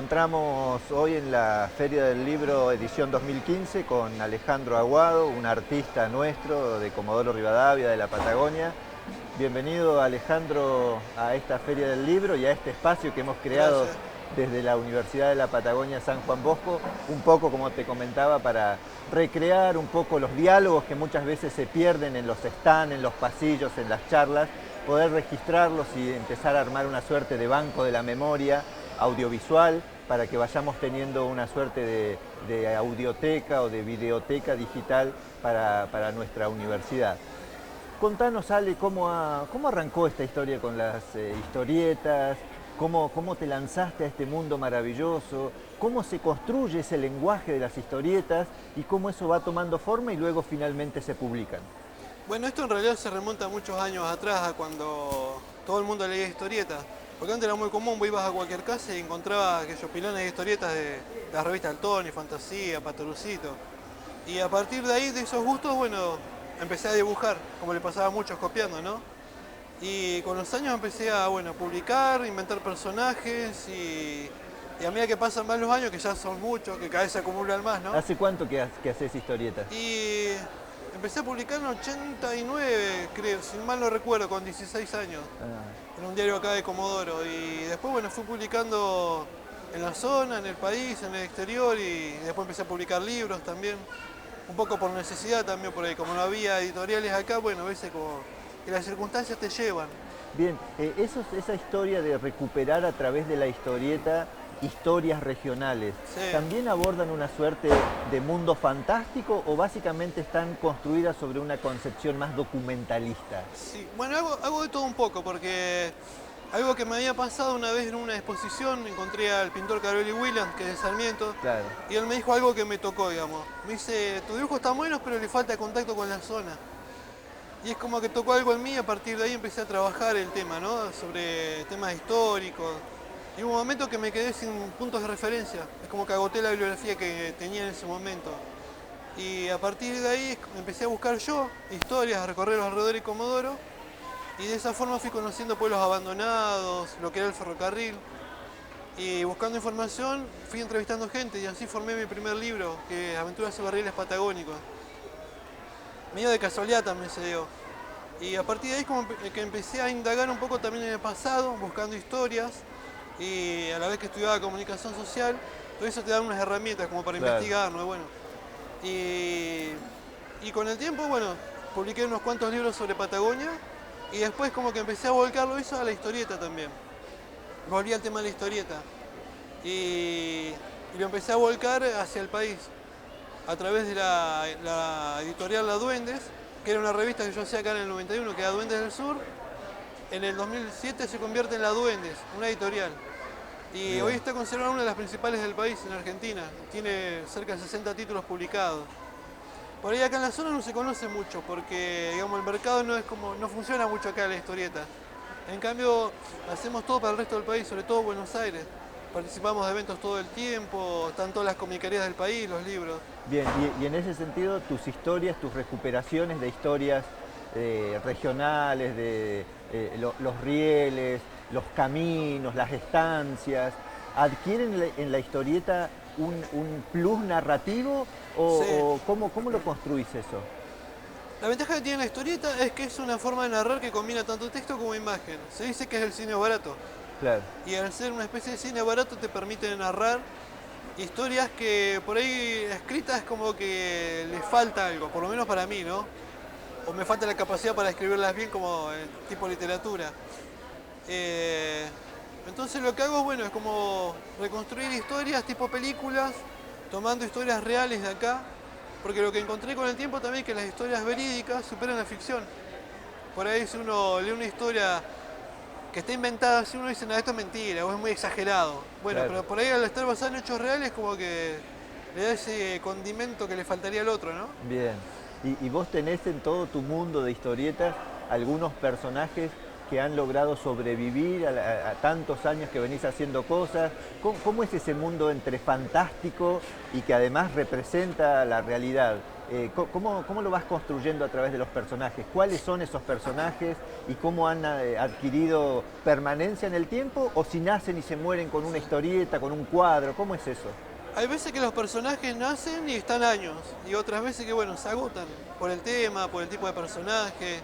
encontramos hoy en la Feria del Libro edición 2015 con Alejandro Aguado, un artista nuestro de Comodoro Rivadavia, de la Patagonia. Bienvenido, Alejandro, a esta Feria del Libro y a este espacio que hemos creado Gracias. desde la Universidad de la Patagonia San Juan Bosco, un poco, como te comentaba, para recrear un poco los diálogos que muchas veces se pierden en los stands, en los pasillos, en las charlas, poder registrarlos y empezar a armar una suerte de banco de la memoria audiovisual para que vayamos teniendo una suerte de audioteca o de videoteca digital para nuestra universidad. Contanos, Ale, cómo arrancó esta historia con las historietas, cómo te lanzaste a este mundo maravilloso, cómo se construye ese lenguaje de las historietas y cómo eso va tomando forma y luego finalmente se publican. Bueno, esto en realidad se remonta a muchos años atrás, a cuando todo el mundo leía historietas. Porque antes era muy común, vos ibas a cualquier casa y encontrabas aquellos pilones de historietas de las revistas Tony, Fantasía, Patorucito. Y a partir de ahí, de esos gustos, bueno, empecé a dibujar, como le pasaba a muchos copiando, ¿no? Y con los años empecé a, bueno, publicar, inventar personajes y a medida que pasan más los años, que ya son muchos, que cada vez se acumulan más, ¿no? ¿Hace cuánto que haces historietas? Y empecé a publicar en 89, creo, si mal no recuerdo, con 16 años, Ah, en un diario acá de Comodoro. Y después, bueno, fui publicando en la zona, en el país, en el exterior, y después empecé a publicar libros también, un poco por necesidad también, porque como no había editoriales acá, bueno, a veces como que las circunstancias te llevan. bien, esa historia de recuperar a través de la historieta historias regionales, Sí. ¿también abordan una suerte de mundo fantástico o básicamente están construidas sobre una concepción más documentalista? Sí, bueno, hago de todo un poco, porque algo que me había pasado una vez en una exposición, encontré al pintor Caroli Williams, que es de Sarmiento, Claro, y él me dijo algo que me tocó, digamos. Me dice, tu dibujo está bueno, pero le falta contacto con la zona. Y es como que tocó algo en mí, y a partir de ahí empecé a trabajar el tema, ¿no? Sobre temas históricos. Y hubo un momento que me quedé sin puntos de referencia. Es como que agoté la bibliografía que tenía en ese momento. Y a partir de ahí empecé a buscar yo historias, a recorrer los alrededores de Comodoro. Y de esa forma fui conociendo pueblos abandonados, lo que era el ferrocarril. Y buscando información fui entrevistando gente y así formé mi primer libro, que es Aventuras y Barriles Patagónicos. Medio de casualidad también se dio. Y a partir de ahí es como que empecé a indagar un poco también en el pasado, buscando historias. Y a la vez que estudiaba comunicación social, todo eso te da unas herramientas como para claro. investigar, ¿no? Bueno, y, y con el tiempo, bueno, publiqué unos cuantos libros sobre Patagonia y después como que empecé a volcarlo eso a la historieta también. Volví al tema de la historieta y lo empecé a volcar hacia el país a través de la editorial La Duendes, que era una revista que yo hacía acá en el 91, que era Duendes del Sur. En el 2007 se convierte en La Duendes, una editorial. Y hoy Bien. está considerada una de las principales del país, en Argentina. Tiene cerca de 60 títulos publicados. Por ahí acá en la zona no se conoce mucho, porque digamos, el mercado no, es como, no funciona mucho acá la historieta. En cambio, hacemos todo para el resto del país, sobre todo Buenos Aires. Participamos de eventos todo el tiempo, están todas las comiquerías del país, los libros. Bien, y en ese sentido, tus historias, tus recuperaciones de historias regionales, de los rieles, los caminos, las estancias, ¿adquieren en la historieta un plus narrativo Sí. o cómo lo construís eso? La ventaja que tiene la historieta es que es una forma de narrar que combina tanto texto como imagen. Se dice que es el cine barato. Claro, Y al ser una especie de cine barato te permite narrar historias que por ahí escritas como que le falta algo, por lo menos para mí, ¿no? O me falta la capacidad para escribirlas bien como tipo literatura. Eh, entonces lo que hago, bueno, es como reconstruir historias tipo películas, tomando historias reales de acá, porque lo que encontré con el tiempo también es que las historias verídicas superan la ficción. Por ahí si uno lee una historia que está inventada, si uno dice, no, esto es mentira, o es muy exagerado. Bueno, claro. pero por ahí al estar basado en hechos reales, como que le da ese condimento que le faltaría al otro, ¿no? Bien. Y vos tenés en todo tu mundo de historietas algunos personajes que han logrado sobrevivir a tantos años que venís haciendo cosas. ¿Cómo es ese mundo entre fantástico y que además representa la realidad? ¿Cómo lo vas construyendo a través de los personajes? ¿Cuáles son esos personajes y cómo han adquirido permanencia en el tiempo? ¿O si nacen y se mueren con una historieta, con un cuadro? ¿Cómo es eso? Hay veces que los personajes nacen y están años, y otras veces que, bueno, se agotan por el tema, por el tipo de personaje.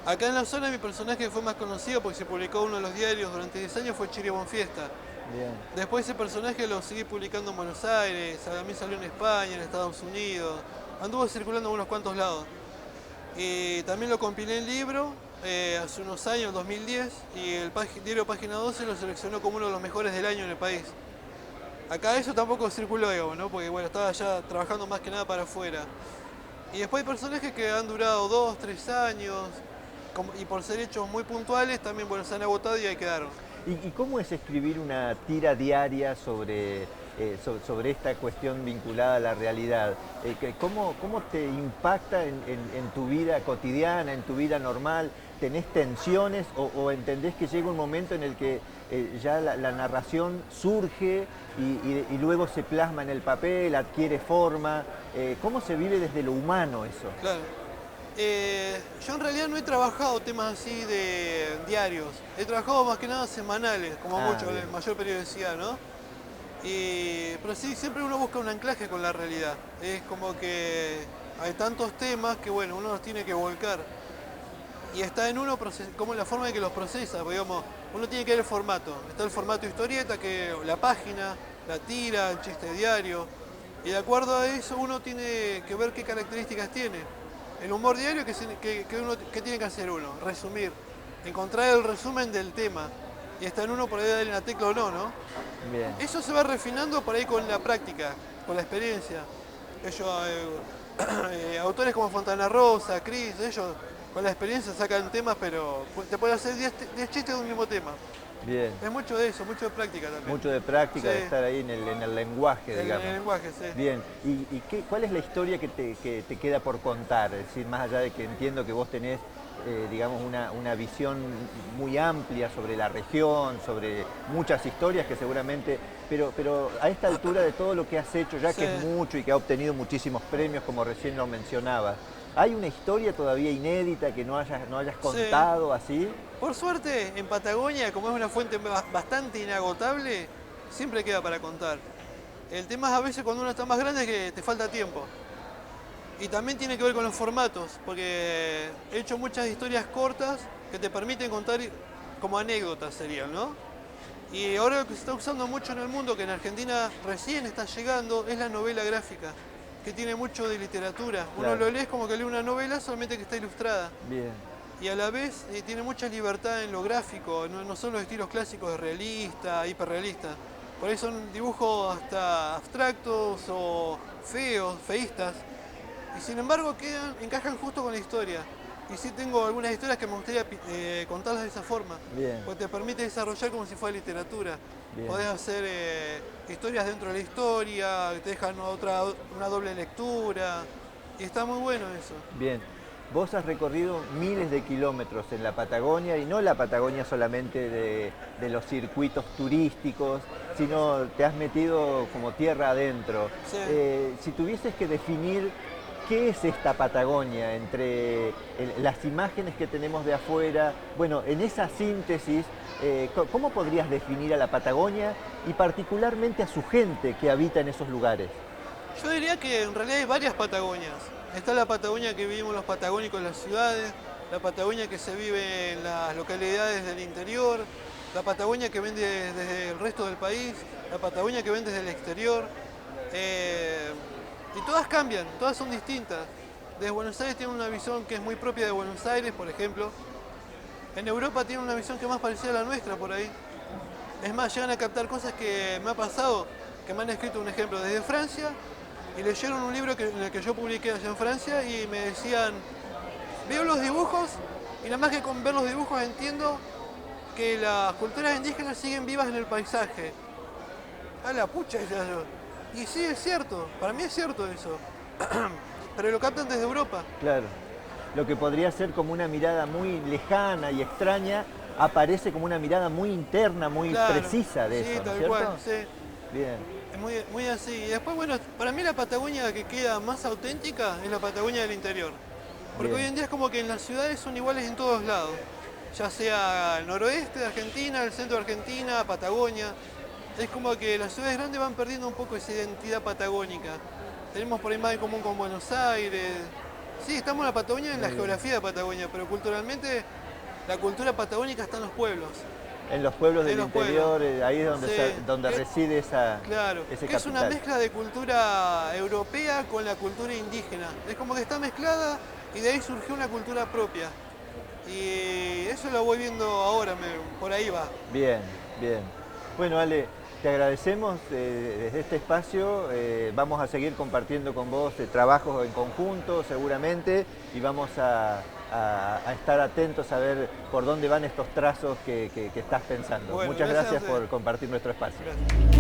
Acá en la zona mi personaje fue más conocido porque se publicó en uno de los diarios durante 10 años, fue Chiri Bonfiesta. Bien, Después ese personaje lo seguí publicando en Buenos Aires, también salió en España, en Estados Unidos, anduvo circulando en unos cuantos lados. Y también lo compilé en libro hace unos años, 2010, y el diario Página 12 lo seleccionó como uno de los mejores del año en el país. Acá eso tampoco circuló, digamos, ¿no? Porque bueno, estaba ya trabajando más que nada para afuera. Y después hay personajes que han durado 2, 3 años, y por ser hechos muy puntuales también, bueno, se han agotado y ahí quedaron. ¿Y cómo es escribir una tira diaria sobre esta cuestión vinculada a la realidad? ¿Cómo te impacta en tu vida cotidiana, en tu vida normal? ¿Tenés tensiones o entendés que llega un momento en el que ya la narración surge y luego se plasma en el papel, adquiere forma? ¿Cómo se vive desde lo humano eso? Claro. Yo en realidad no he trabajado temas así de diarios, he trabajado más que nada semanales, como mucho, Bien. en mayor periodicidad, ¿no? Pero sí, siempre uno busca un anclaje con la realidad. Es como que hay tantos temas que, bueno, uno los tiene que volcar. Y está en uno como en la forma en que los procesa, porque, digamos, uno tiene que ver el formato. Está el formato historieta, que la página, la tira, el chiste diario. Y de acuerdo a eso uno tiene que ver qué características tiene. El humor diario, ¿qué tiene que hacer uno? Resumir, encontrar el resumen del tema. Y está en uno por ahí darle una tecla o no, ¿no? Bien. Eso se va refinando por ahí con la práctica, con la experiencia. Ellos, autores como Fontana Rosa, Cris, ellos con la experiencia sacan temas, pero te pueden hacer 10 chistes de un mismo tema. Bien. Es mucho de eso, mucho de práctica también. Mucho de práctica, Sí. de estar ahí en el lenguaje, digamos. En el lenguaje, sí. Bien, ¿y cuál es la historia que te queda por contar? Es decir, más allá de que entiendo que vos tenés, digamos, una visión muy amplia sobre la región, sobre muchas historias que seguramente, pero a esta altura de todo lo que has hecho, ya Sí. que es mucho y que ha obtenido muchísimos premios, como recién lo mencionabas, ¿hay una historia todavía inédita que no hayas contado así? Por suerte, en Patagonia, como es una fuente bastante inagotable, siempre queda para contar. El tema es a veces cuando uno está más grande es que te falta tiempo. Y también tiene que ver con los formatos, porque he hecho muchas historias cortas que te permiten contar como anécdotas serían, ¿no? Y ahora lo que se está usando mucho en el mundo, que en Argentina recién está llegando, es la novela gráfica, que tiene mucho de literatura. Uno Claro. lo lee como que lee una novela, solamente que está ilustrada. Bien, Y a la vez tiene mucha libertad en lo gráfico, no son los estilos clásicos de realista, hiperrealista. Por ahí son dibujos hasta abstractos o feos, feístas. Y sin embargo encajan justo con la historia. Y sí tengo algunas historias que me gustaría contarlas de esa forma. bien, Porque te permite desarrollar como si fuera literatura. bien. Podés hacer historias dentro de la historia, que te dejan una doble lectura. Y está muy bueno eso. Bien, vos has recorrido miles de kilómetros en la Patagonia y no la Patagonia solamente de los circuitos turísticos, sino te has metido como tierra adentro. Sí. Si tuvieses que definir qué es esta Patagonia entre las imágenes que tenemos de afuera, bueno, en esa síntesis, ¿cómo podrías definir a la Patagonia y particularmente a su gente que habita en esos lugares? Yo diría que en realidad hay varias Patagonias. Está la Patagonia que vivimos los patagónicos en las ciudades, la Patagonia que se vive en las localidades del interior, la Patagonia que ven desde el resto del país, la Patagonia que ven desde el exterior. Y todas cambian, todas son distintas. Desde Buenos Aires tiene una visión que es muy propia de Buenos Aires, por ejemplo. En Europa tiene una visión que es más parecida a la nuestra por ahí. Es más, llegan a captar cosas que me ha pasado, que me han escrito un ejemplo desde Francia y leyeron un libro en el que yo publiqué allá en Francia y me decían, veo los dibujos y nada más que con ver los dibujos entiendo que las culturas indígenas siguen vivas en el paisaje. A la pucha, decía yo. Y sí, es cierto, para mí es cierto eso. Pero lo captan desde Europa. Claro, lo que podría ser como una mirada muy lejana y extraña, aparece como una mirada muy interna, muy Claro, precisa de sí, eso, ¿no es tal cierto? cual, sí. bien, Es muy así. Y después, bueno, para mí la Patagonia que queda más auténtica es la Patagonia del interior. Porque hoy bien. en día es como que en las ciudades son iguales en todos lados. Ya sea el noroeste de Argentina, el centro de Argentina, Patagonia. Es como que las ciudades grandes van perdiendo un poco esa identidad patagónica. Tenemos por ahí más en común con Buenos Aires. Sí, estamos en la Patagonia, en la Muy bien. geografía de Patagonia, pero culturalmente la cultura patagónica está en los pueblos. En los pueblos En del los pueblos. interior, ahí es donde, Sí. donde reside Claro, ese que es una capital. mezcla de cultura europea con la cultura indígena. Es como que está mezclada y de ahí surgió una cultura propia. Y eso lo voy viendo ahora, por ahí va. Bien, bien. Bueno, Ale, te agradecemos desde este espacio. Vamos a seguir compartiendo con vos trabajos en conjunto, seguramente, y vamos a estar atentos a ver por dónde van estos trazos que estás pensando. Bueno, Muchas gracias a gracias ustedes. por compartir nuestro espacio. Gracias.